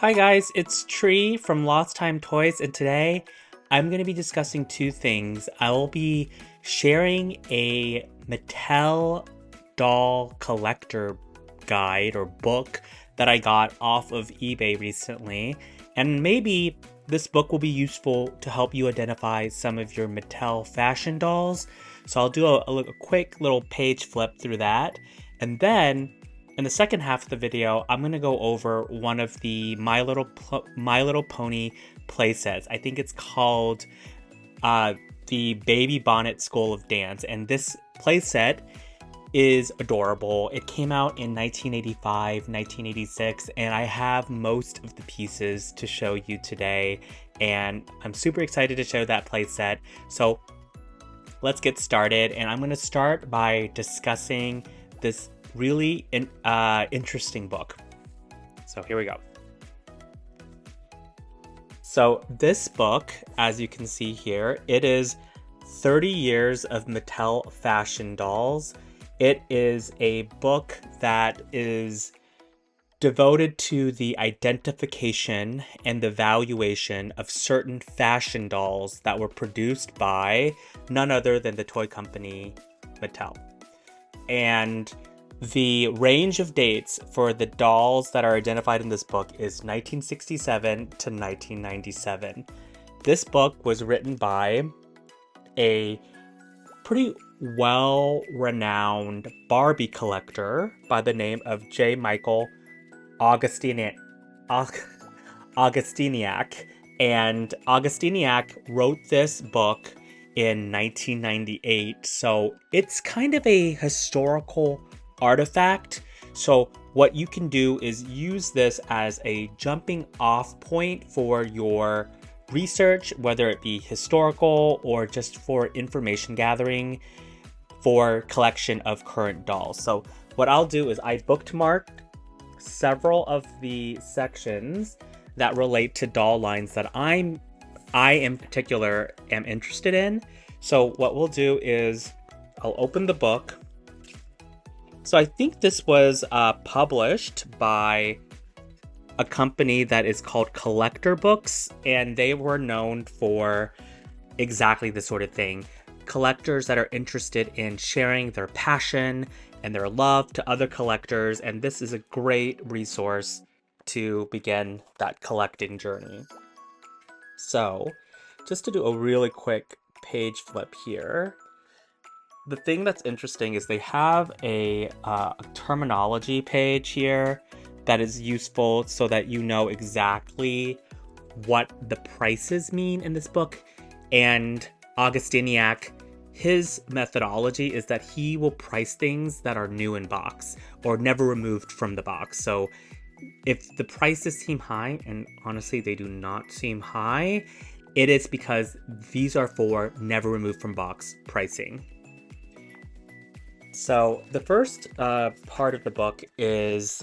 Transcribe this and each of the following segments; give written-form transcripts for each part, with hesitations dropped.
Hi guys, it's Tree from Lost Time Toys, and today I'm going to be discussing two things. I will be sharing a Mattel doll collector guide or book that I got off of eBay recently, and maybe this book will be useful to help you identify some of your Mattel fashion dolls. So I'll do a quick little page flip through that, and then in the second half of the video, I'm going to go over one of the My Little Pony playsets. I think it's called the Baby Bonnet School of Dance. And this playset is adorable. It came out in 1985, 1986, and I have most of the pieces to show you today. And I'm super excited to show that playset. So let's get started. And I'm going to start by discussing this really interesting book. So here we go. So this book, as you can see here, it is 30 years of Mattel fashion dolls. It is a book that is devoted to the identification and the valuation of certain fashion dolls that were produced by none other than the toy company Mattel. And the range of dates for the dolls that are identified in this book is 1967 to 1997. This book was written by a pretty well-renowned Barbie collector by the name of J. Michael Augustyniak. And Augustyniak wrote this book in 1998, so it's kind of a historical artifact. So what you can do is use this as a jumping off point for your research, whether it be historical or just for information gathering for collection of current dolls. So what I'll do is I bookmarked several of the sections that relate to doll lines that I in particular am interested in. So what we'll do is I'll open the book. So I think this was published by a company that is called Collector Books, and they were known for exactly this sort of thing. Collectors that are interested in sharing their passion and their love to other collectors, and this is a great resource to begin that collecting journey. So, just to do a really quick page flip here, the thing that's interesting is they have a terminology page here that is useful so that you know exactly what the prices mean in this book. And Augustyniak, his methodology is that he will price things that are new in box or never removed from the box. So if the prices seem high, and honestly they do not seem high, it is because these are for never removed from box pricing. So the first part of the book is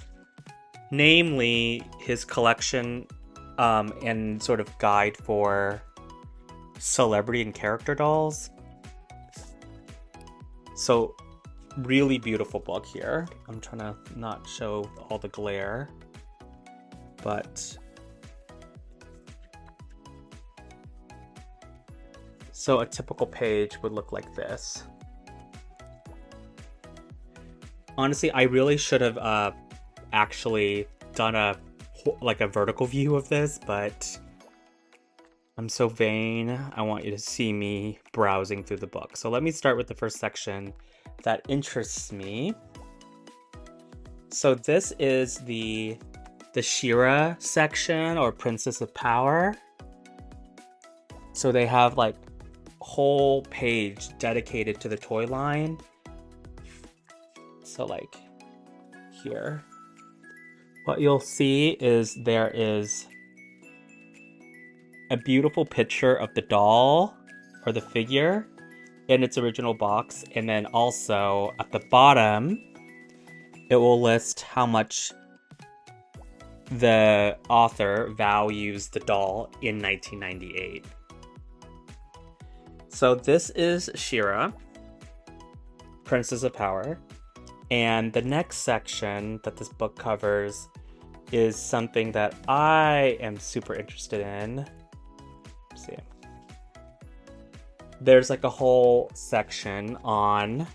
namely his collection and sort of guide for celebrity and character dolls. So really beautiful book here. I'm trying to not show all the glare, but so a typical page would look like this. Honestly, I really should have actually done a vertical view of this, but I'm so vain. I want you to see me browsing through the book. So let me start with the first section that interests me. So this is the She-Ra section, or Princess of Power. So they have like a whole page dedicated to the toy line. So like here, what you'll see is there is a beautiful picture of the doll or the figure in its original box. And then also at the bottom, it will list how much the author values the doll in 1998. So this is She-Ra, Princess of Power. And the next section that this book covers is something that I am super interested in. Let's see. There's like a whole section on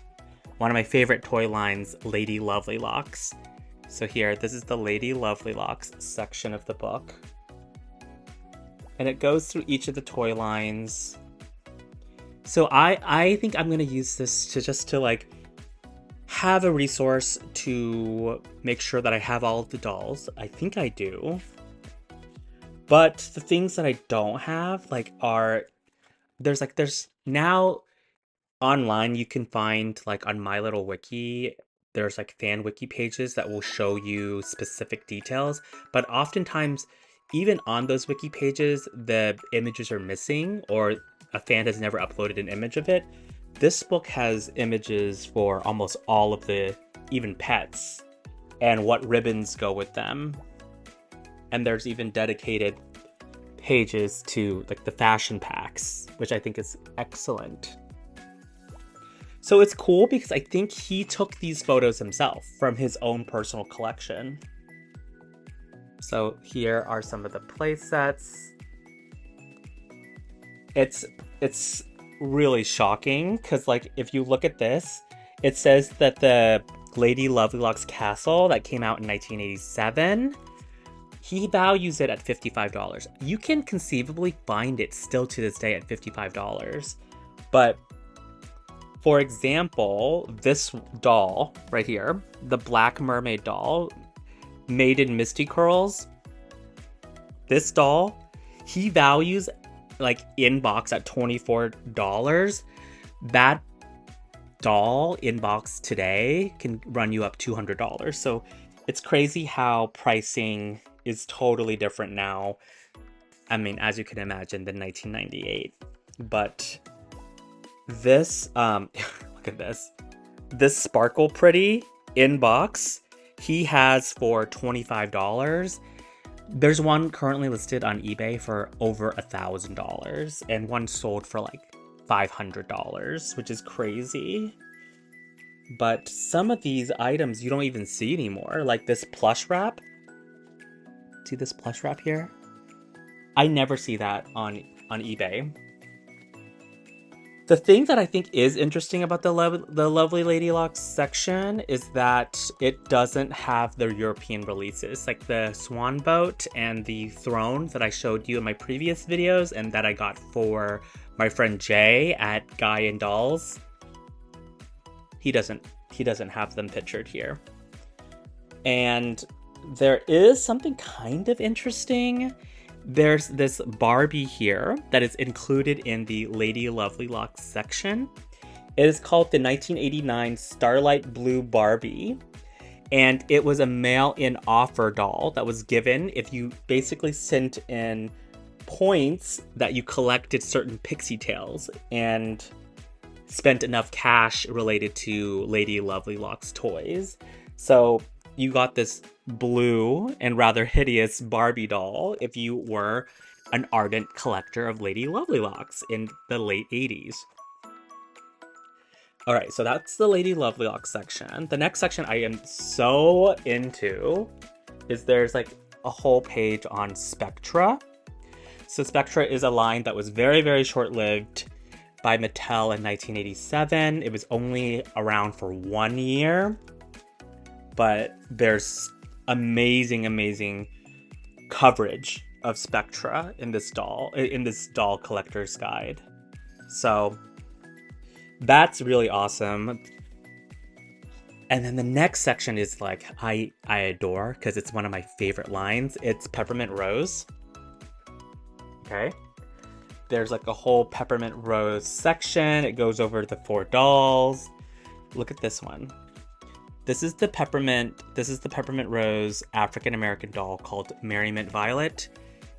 one of my favorite toy lines, Lady Lovely Locks. So here, this is the Lady Lovely Locks section of the book. And it goes through each of the toy lines. So I think I'm gonna use this to like have a resource to make sure that I have all of the dolls. I think I do. But the things that I don't have there's now online you can find like on My Little Wiki, there's like fan wiki pages that will show you specific details, but oftentimes even on those wiki pages the images are missing or a fan has never uploaded an image of it. This book has images for almost all of the even pets and what ribbons go with them. And there's even dedicated pages to like the fashion packs, which I think is excellent. So it's cool because I think he took these photos himself from his own personal collection. So here are some of the play sets. It's really shocking because like if you look at this, it says that the Lady Lovely Locks castle that came out in 1987, he values it at $55. You can conceivably find it still to this day at $55. But for example, this doll right here, the Black Mermaid doll, made in Misty Curls, this doll, he values like in box at $24. That doll in box today can run you up $200. So it's crazy how pricing is totally different now. I mean, as you can imagine, than 1998. But this, look at this. This Sparkle Pretty in box, he has for $25. There's one currently listed on eBay for over $1,000, and one sold for like $500, which is crazy. But some of these items you don't even see anymore, like this plush wrap. See this plush wrap here? I never see that on eBay. The thing that I think is interesting about the Lovely Lady Locks section is that it doesn't have their European releases, like the Swan Boat and the Throne that I showed you in my previous videos and that I got for my friend Jay at Guy and Dolls. He doesn't have them pictured here. And there is something kind of interesting. There's this Barbie here that is included in the Lady Lovely Locks section. It is called the 1989 Starlight Blue Barbie. And it was a mail-in offer doll that was given if you basically sent in points that you collected certain pixie tails and spent enough cash related to Lady Lovely Locks toys. So you got this blue and rather hideous Barbie doll if you were an ardent collector of Lady Lovely Locks in the late 80s. Alright, so that's the Lady Lovely Locks section. The next section I am so into is there's like a whole page on Spectra. So Spectra is a line that was very, very short-lived by Mattel in 1987. It was only around for 1 year. But there's amazing coverage of Spectra in this doll collector's guide. So that's really awesome. And then the next section is like I adore because it's one of my favorite lines. It's Peppermint Rose. Okay. There's like a whole Peppermint Rose section. It goes over the 4 dolls. Look at this one. This is the Peppermint Rose African American doll called Merriment Violet.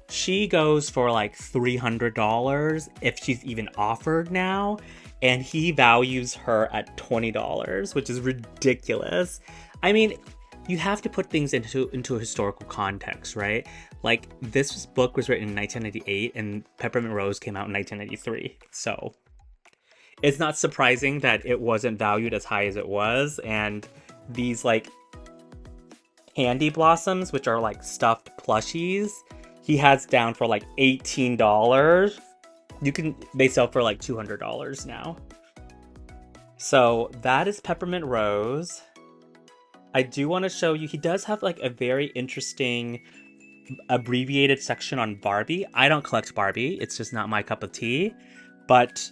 She goes for like $300 if she's even offered now, and he values her at $20, which is ridiculous. I mean, you have to put things into a historical context, right? Like, this book was written in 1998 and Peppermint Rose came out in 1993. So it's not surprising that it wasn't valued as high as it was, and these like candy blossoms, which are like stuffed plushies, he has down for like $18. They sell for like $200 now. So that is Peppermint Rose. I do want to show you, he does have like a very interesting abbreviated section on Barbie. I don't collect Barbie, it's just not my cup of tea. But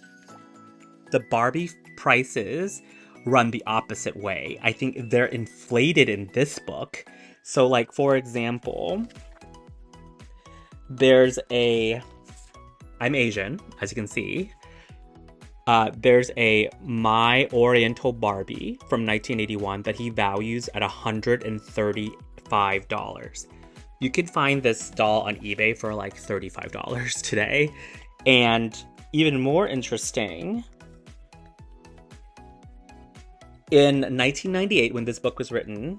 the Barbie prices run the opposite way. I think they're inflated in this book. So like, for example, I'm Asian, as you can see. There's a My Oriental Barbie from 1981 that he values at $135. You can find this doll on eBay for like $35 today. And even more interesting, in 1998, when this book was written,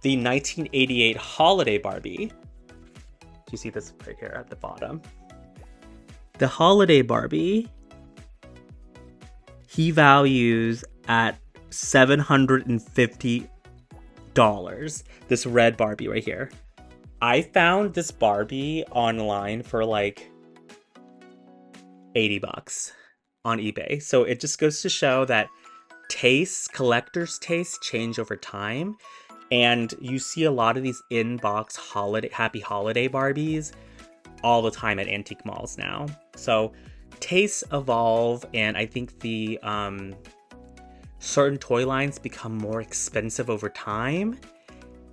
the 1988 Holiday Barbie, do you see this right here at the bottom? The Holiday Barbie, he values at $750. This red Barbie right here. I found this Barbie online for like $80 on eBay. So it just goes to show that collectors' tastes change over time. And you see a lot of these in-box happy holiday Barbies all the time at antique malls now. So tastes evolve, and I think the certain toy lines become more expensive over time.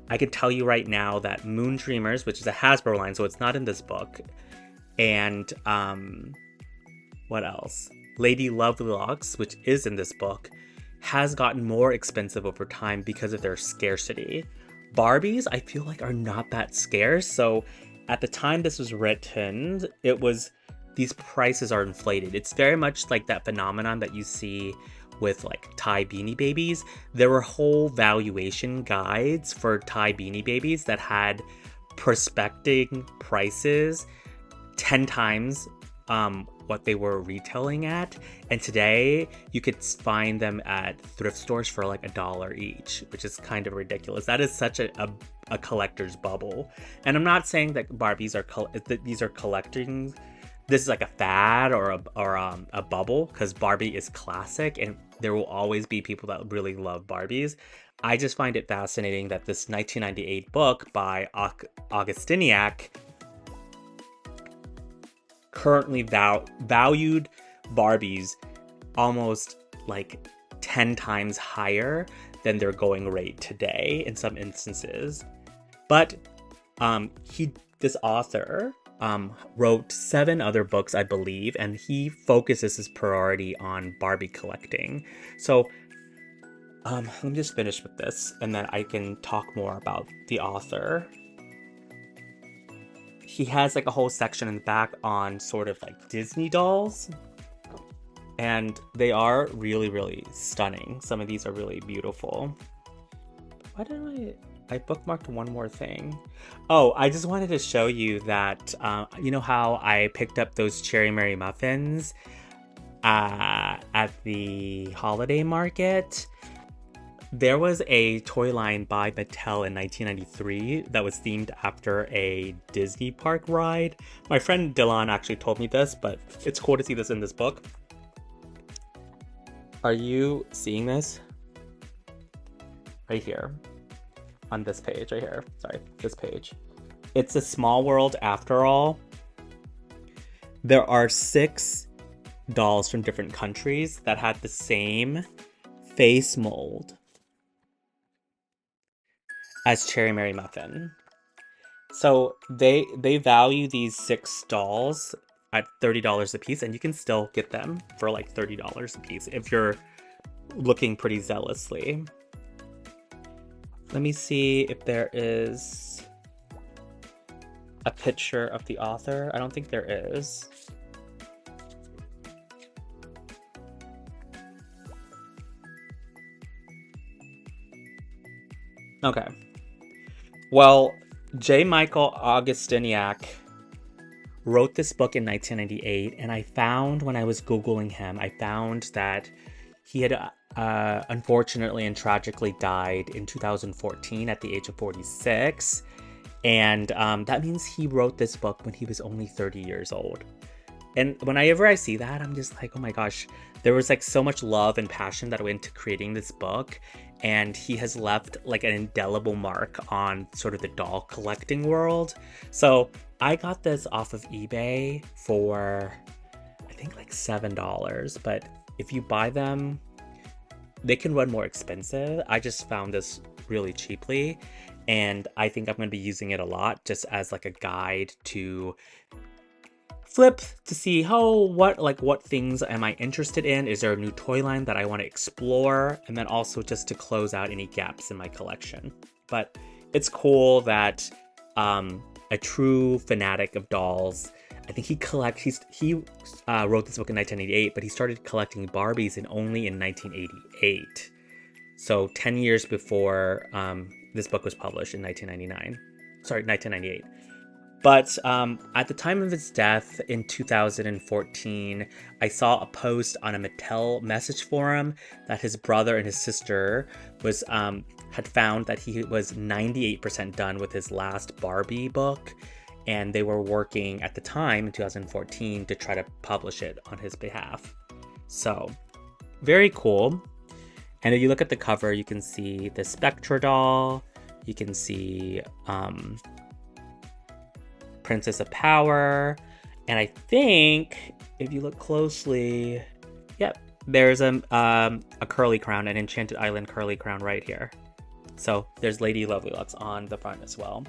I can tell you right now that Moon Dreamers, which is a Hasbro line, so it's not in this book, and what else? Lady Lovelocks, which is in this book, has gotten more expensive over time because of their scarcity. Barbies, I feel like, are not that scarce, so at the time this was written, these prices are inflated. It's very much like that phenomenon that you see with like Thai Beanie Babies. There were whole valuation guides for Thai Beanie Babies that had prospecting prices 10 times what they were retailing at. And today you could find them at thrift stores for like $1 each, which is kind of ridiculous. That is such a collector's bubble. And I'm not saying that Barbies these are collecting. This is like a fad or a bubble, because Barbie is classic and there will always be people that really love Barbies. I just find it fascinating that this 1998 book by Augustyniak currently valued Barbies almost like 10 times higher than their going rate today in some instances. But this author wrote 7 other books, I believe, and he focuses his priority on Barbie collecting. So let me just finish with this, and then I can talk more about the author. He has like a whole section in the back on sort of like Disney dolls, and they are really, really stunning. Some of these are really beautiful. Why did I bookmarked one more thing. Oh, I just wanted to show you that, you know how I picked up those Cherry Mary muffins at the holiday market? There was a toy line by Mattel in 1993 that was themed after a Disney park ride. My friend Dylan actually told me this, but it's cool to see this in this book. Are you seeing this? Right here. On this page right here. Sorry, this page. It's a small world after all. There are 6 dolls from different countries that had the same face mold as Cherry Mary Muffin. So they value these 6 dolls at $30 a piece, and you can still get them for like $30 a piece if you're looking pretty zealously. Let me see if there is a picture of the author. I don't think there is. Okay. Well, J. Michael Augustyniak wrote this book in 1998, and I found, when I was Googling him, I found that he had unfortunately and tragically died in 2014 at the age of 46. And that means he wrote this book when he was only 30 years old. And whenever I see that, I'm just like, oh my gosh, there was like so much love and passion that went into creating this book. And he has left like an indelible mark on sort of the doll collecting world. So I got this off of eBay for, I think like $7. But if you buy them, they can run more expensive. I just found this really cheaply. And I think I'm going to be using it a lot just as like a guide to flip to see what things am I interested in? Is there a new toy line that I want to explore? And then also just to close out any gaps in my collection. But it's cool that a true fanatic of dolls, I think he wrote this book in 1988, but he started collecting Barbies only in 1988. So 10 years before this book was published in 1998. But at the time of his death in 2014, I saw a post on a Mattel message forum that his brother and his sister had found that he was 98% done with his last Barbie book, and they were working at the time in 2014 to try to publish it on his behalf. So, very cool. And if you look at the cover, you can see the Spectra doll, you can see Princess of Power, and I think if you look closely, yep, there's a curly crown, an Enchanted Island curly crown right here. So there's Lady Lovelocks on the front as well.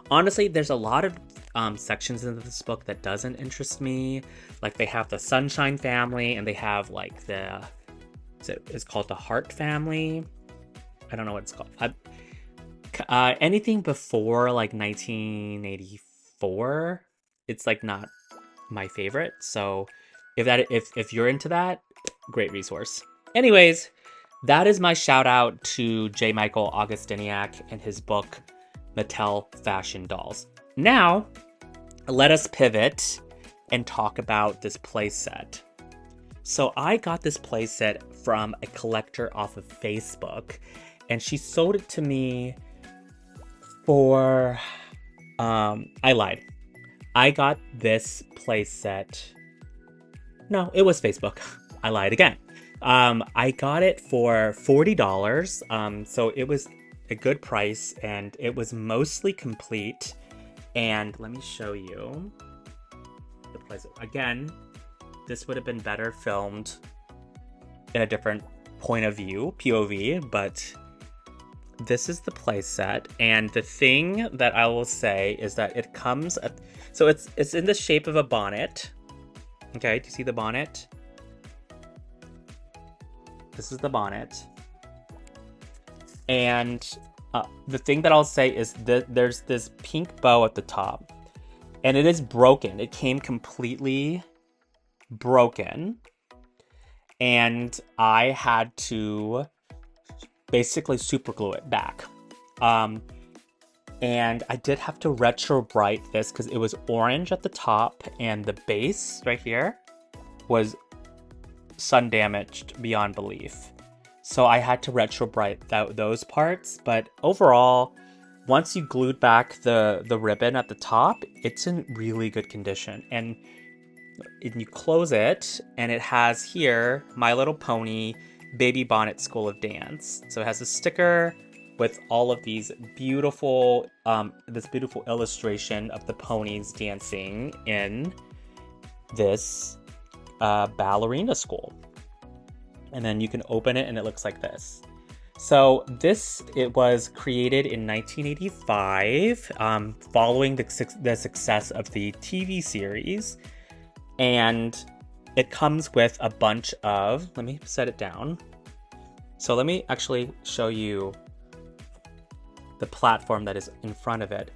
Honestly, there's a lot of sections in this book that doesn't interest me. Like they have the Sunshine family, and they have like it's called the Heart family. I don't know what it's called. Anything before like 1984, it's like not my favorite. So if you're into that, great resource. Anyways, that is my shout out to J. Michael Augustyniak and his book Mattel Fashion Dolls. Now, let us pivot and talk about this playset. So I got this playset from a collector off of Facebook, and she sold it to me for, I lied. I got this playset. No, it was Facebook. I lied again. I got it for $40. So it was a good price, and it was mostly complete. And let me show you the playset. Again, this would have been better filmed in a different point of view, POV, but this is the playset. And the thing that I will say is that it comes so it's in the shape of a bonnet. Okay, do you see the bonnet? This is the bonnet. And the thing that I'll say is that there's this pink bow at the top, and it is broken. It came completely broken, and I had to basically super glue it back. And I did have to retro bright this because it was orange at the top, and the base right here was sun damaged beyond belief. So I had to retro bright those parts, but overall, once you glued back the ribbon at the top, it's in really good condition. And you close it, and it has here My Little Pony Baby Bonnet School of Dance. So it has a sticker with all of these beautiful, this beautiful illustration of the ponies dancing in this ballerina school. And then you can open it, and it looks like this. So it was created in 1985, following the success of the TV series. And it comes with a bunch of, let me set it down. So let me actually show you the platform that is in front of it.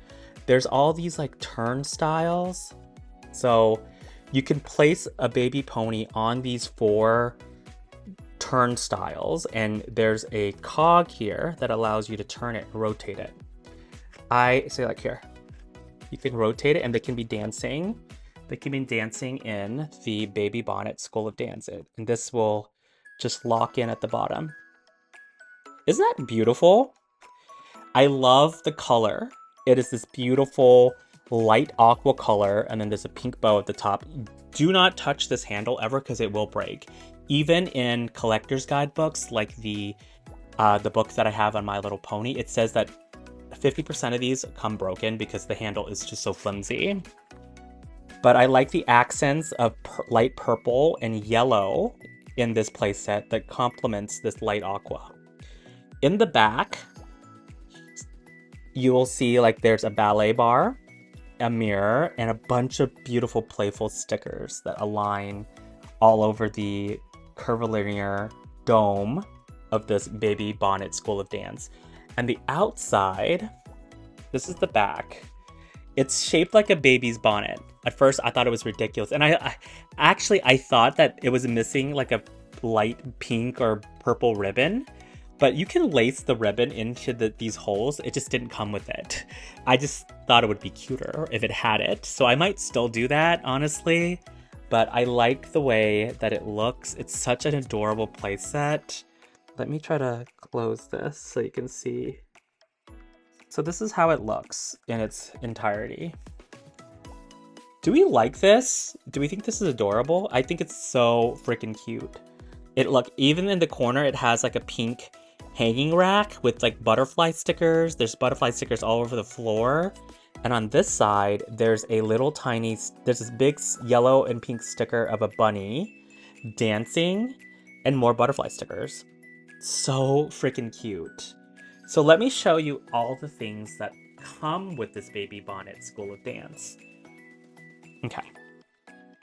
There's all these like turnstiles. So you can place a baby pony on these 4 turnstiles, and there's a cog here that allows you to turn it and rotate it. I say like here, you can rotate it, and they can be dancing. They can be dancing in the Baby Bonnet School of Dance. And this will just lock in at the bottom. Isn't that beautiful? I love the color. It is this beautiful light aqua color, and then there's a pink bow at the top. Do not touch this handle ever because it will break. Even in collector's guide books, like the book that I have on My Little Pony, it says that 50% of these come broken because the handle is just so flimsy. But I like the accents of light purple and yellow in this playset that complements this light aqua. In the back, you will see like there's a ballet bar, a mirror, and a bunch of beautiful playful stickers that align all over the curvilinear dome of this baby Bonnet School of Dance. And the outside, this is the back. It's shaped like a baby's bonnet. At first, I thought it was ridiculous. And I thought that it was missing like a light pink or purple ribbon. But you can lace the ribbon into these holes. It just didn't come with it. I just thought it would be cuter if it had it. So I might still do that, honestly. But I like the way that it looks. It's such an adorable playset. Let me try to close this so you can see. So this is how it looks in its entirety. Do we like this? Do we think this is adorable? I think it's so freaking cute. Even in the corner, it has like a pink hanging rack with like butterfly stickers. There's butterfly stickers all over the floor. And on this side, there's this big yellow and pink sticker of a bunny dancing and more butterfly stickers. So freaking cute. So let me show you all the things that come with this Baby Bonnet School of Dance. Okay.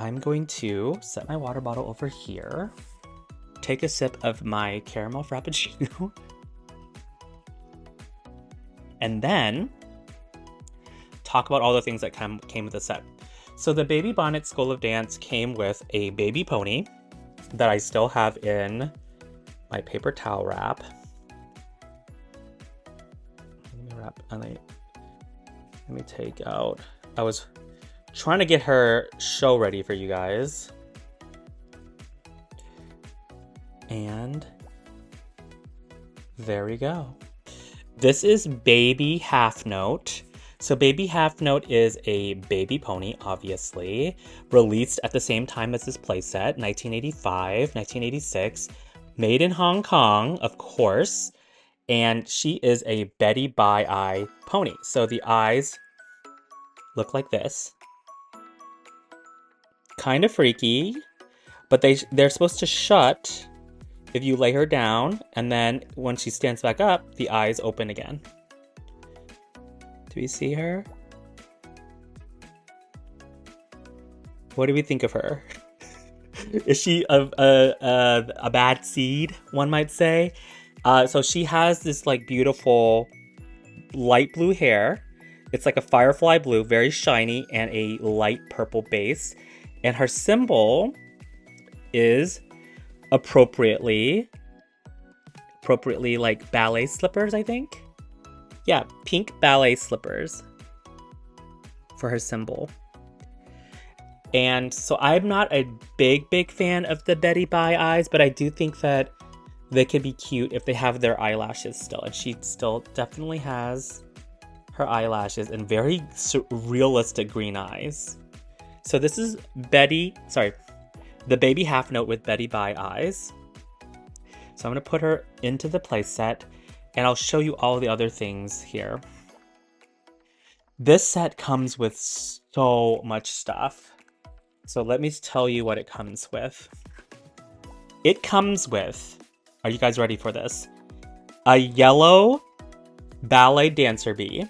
I'm going to set my water bottle over here. Take a sip of my caramel frappuccino. And then talk about all the things that came with the set. So the Baby Bonnet School of Dance came with a baby pony that I still have in my paper towel wrap. Let me take out. I was trying to get her show ready for you guys. And there we go. This is Baby Half Note. So Baby Half Note is a baby pony, obviously, released at the same time as this playset, 1985, 1986, made in Hong Kong, of course. And she is a Betty by Eye pony. So the eyes look like this. Kind of freaky, but they're supposed to shut if you lay her down, and then when she stands back up, the eyes open again. Do we see her? What do we think of her? Is she a bad seed, one might say? So she has this like beautiful light blue hair. It's like a firefly blue, very shiny, and a light purple base. And her symbol is appropriately like ballet slippers, I think. Yeah, pink ballet slippers for her symbol. And so I'm not a big fan of the Betty by Eyes, but I do think that they could be cute if they have their eyelashes still. And she still definitely has her eyelashes and very realistic green eyes. So this is the Baby Half Note with Betty by Eyes. So I'm going to put her into the playset, and I'll show you all the other things here. This set comes with so much stuff. So let me tell you what it comes with. It comes with, are you guys ready for this? A yellow ballet dancer bee.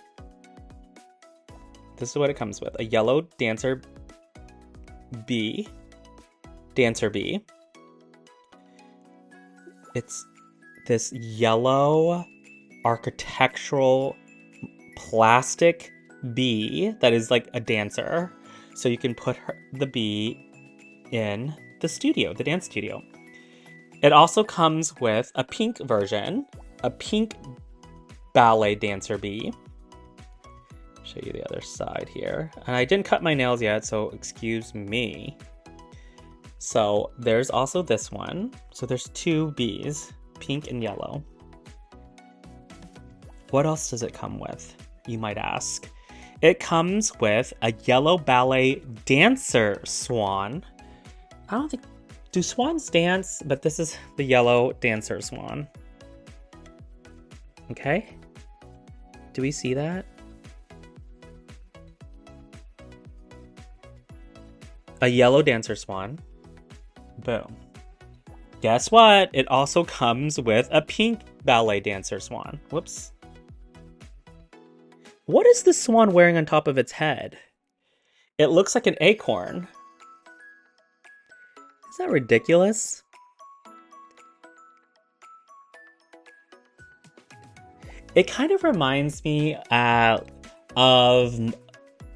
This is what it comes with. A yellow dancer bee. It's this yellow architectural plastic bee that is like a dancer. So you can put the bee in the dance studio. It also comes with a pink version, a pink ballet dancer bee. Show you the other side here. And I didn't cut my nails yet, so excuse me. So there's also this one. So there's two bees, pink and yellow. What else does it come with, you might ask? It comes with a yellow ballet dancer swan. I don't think, do swans dance? But this is the yellow dancer swan. Okay. Do we see that? A yellow dancer swan. Boom. Guess what? It also comes with a pink ballet dancer swan. Whoops. What is this swan wearing on top of its head? It looks like an acorn. Is that ridiculous? It kind of reminds me of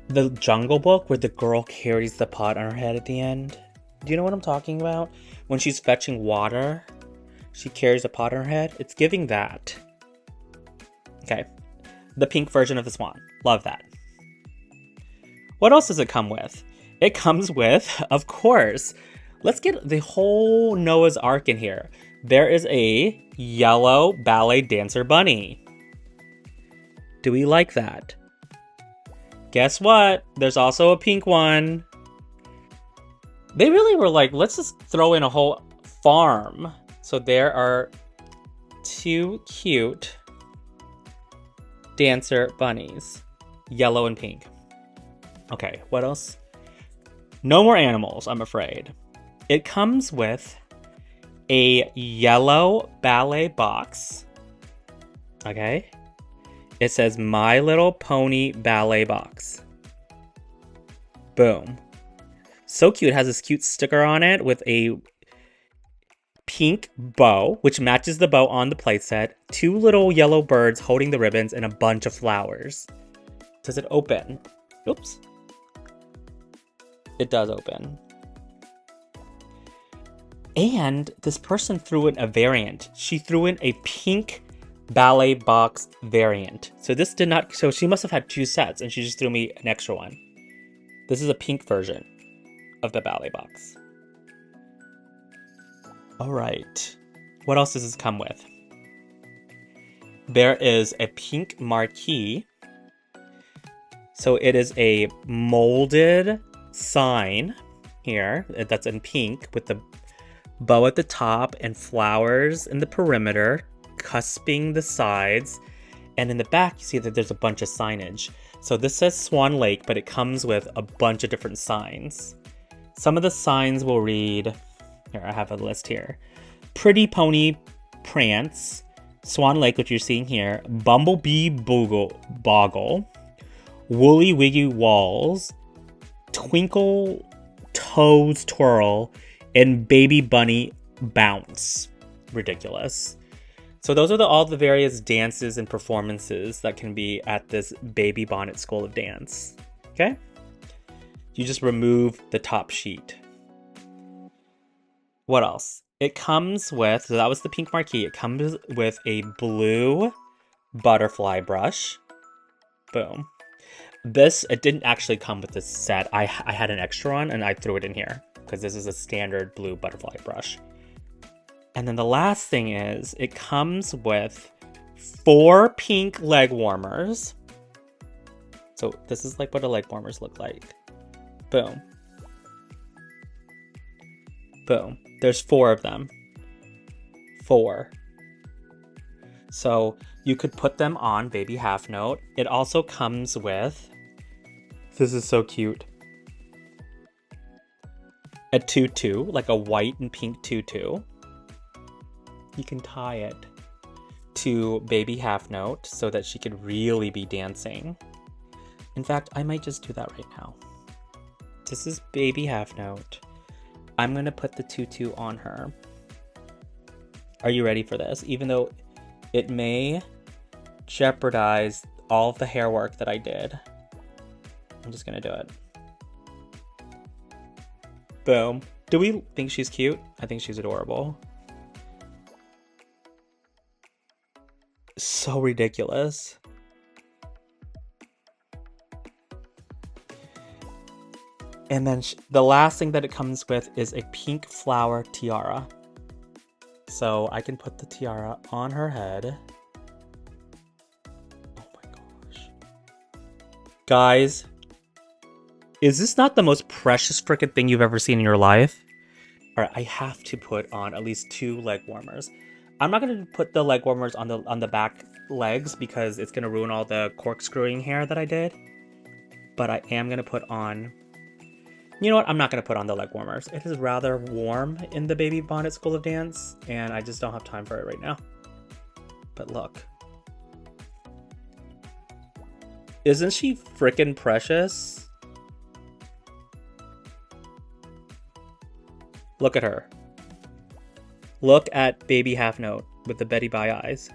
the Jungle Book where the girl carries the pot on her head at the end. Do you know what I'm talking about? When she's fetching water, she carries a pot on her head. It's giving that. Okay. The pink version of the swan. Love that. What else does it come with? It comes with, of course, let's get the whole Noah's Ark in here. There is a yellow ballet dancer bunny. Do we like that? Guess what? There's also a pink one. They really were like, let's just throw in a whole farm. So there are two cute dancer bunnies, yellow and pink. Okay, what else? No more animals, I'm afraid. It comes with a yellow ballet box. Okay. It says My Little Pony ballet box. Boom. So cute. It has this cute sticker on it with a pink bow, which matches the bow on the playset. Two little yellow birds holding the ribbons and a bunch of flowers. Does it open? Oops. It does open. And this person threw in a variant. She threw in a pink ballet box variant. So this did not, so she must have had two sets and she just threw me an extra one. This is a pink version of the ballet box. All right. What else does this come with? There is a pink marquee. So it is a molded sign here that's in pink with the bow at the top and flowers in the perimeter, cusping the sides. And in the back, you see that there's a bunch of signage. So this says Swan Lake, but it comes with a bunch of different signs. Some of the signs will read, here, I have a list here. Pretty Pony Prance, Swan Lake, which you're seeing here, Bumblebee Boggle, Woolly Wiggy Walls, Twinkle Toes Twirl, and Baby Bunny Bounce. Ridiculous. So those are all the various dances and performances that can be at this Baby Bonnet School of Dance. Okay? You just remove the top sheet. What else? It comes with, so that was the pink marquee. It comes with a blue butterfly brush. Boom. This, it didn't actually come with this set. I had an extra one and I threw it in here because this is a standard blue butterfly brush. And then the last thing is, it comes with 4 pink leg warmers. So this is like what a leg warmers look like. Boom. Boom. There's 4 of them. 4. So you could put them on Baby Half Note. It also comes with, this is so cute, a tutu, like a white and pink tutu. You can tie it to Baby Half Note so that she could really be dancing. In fact, I might just do that right now. This is Baby Half Note. I'm gonna put the tutu on her. Are you ready for this? Even though it may jeopardize all of the hair work that I did, I'm just gonna do it. Boom. Do we think she's cute? I think she's adorable. So ridiculous. And then the last thing that it comes with is a pink flower tiara. So I can put the tiara on her head. Oh my gosh. Guys, is this not the most precious freaking thing you've ever seen in your life? All right, I have to put on at least 2 leg warmers. I'm not going to put the leg warmers on the back legs because it's going to ruin all the corkscrewing hair that I did. But I am going to put on... You know what? I'm not going to put on the leg warmers. It is rather warm in the Baby Bonnet School of Dance, and I just don't have time for it right now. But look. Isn't she freaking precious? Look at her. Look at Baby Half Note with the Betty Bye eyes.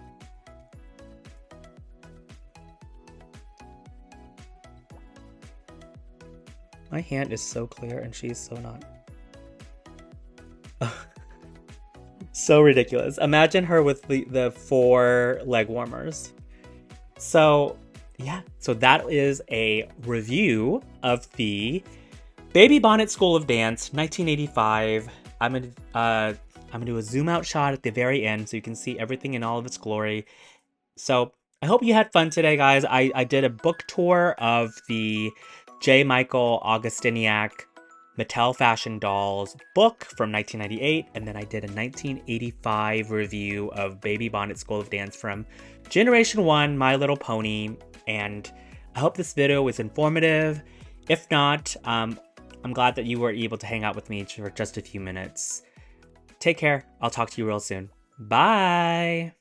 My hand is so clear and she's so not. So ridiculous. Imagine her with the 4 leg warmers. So, yeah. So that is a review of the Baby Bonnet School of Dance 1985. I'm gonna do a zoom out shot at the very end so you can see everything in all of its glory. So I hope you had fun today, guys. I did a book tour of the J. Michael Augustyniak Mattel Fashion Dolls book from 1998, and then I did a 1985 review of Baby Bonnet School of Dance from Generation 1, My Little Pony, and I hope this video was informative. If not, I'm glad that you were able to hang out with me for just a few minutes. Take care. I'll talk to you real soon. Bye!